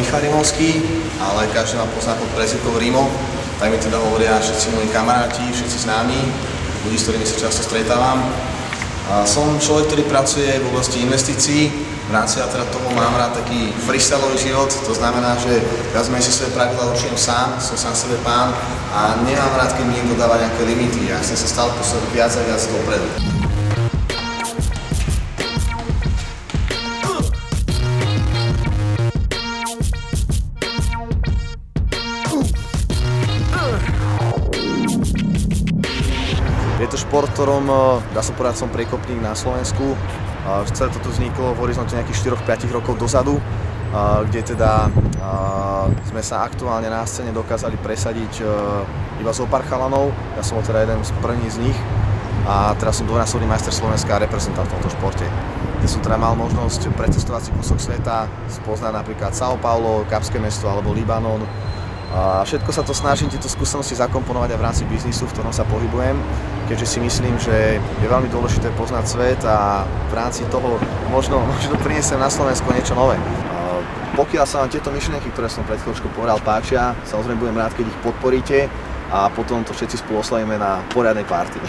Michal Rimovský, ale každý ma pozná pod prezývkou Rimo. Tak mi teda hovoria všetci moji kamaráti, všetci známi, ľudí, s ktorými sa často stretávam. Som človek, ktorý pracuje v oblasti investícií. V rámci teda toho mám rád taký freestyleový život, to znamená, že viac menej si svoje pravidlá určujem sám, som sám sebe pán a nemám rád, keď mi niekto dáva nejaké limity. Ja chcem sa stále posúvať viac a viac dopredu. Je to šport, ktorom, dá sa povedať, som priekopník na Slovensku. Celé toto vzniklo v horizonte nejakých 4-5 rokov dozadu, kde teda sme sa aktuálne na scéne dokázali presadiť iba zo pár chalanov. Ja som teda jeden z prvých z nich a teraz som dvojnásobný majster Slovenska a reprezentant v tomto športe. Kde som teda mal možnosť precestovať si kúsok sveta, spoznať napríklad São Paulo, Kapské mesto alebo Libanon. A všetko sa to snažím tieto skúsenosti zakomponovať aj v rámci biznisu, v ktorom sa pohybujem, keďže si myslím, že je veľmi dôležité poznať svet a v rámci toho možno priniesem na Slovensku niečo nové. Pokiaľ sa vám tieto myšlienky, ktoré som pred chvíľočkou povedal, páčia, samozrejme budem rád, keď ich podporíte a potom to všetci spolu oslavíme na poriadnej party.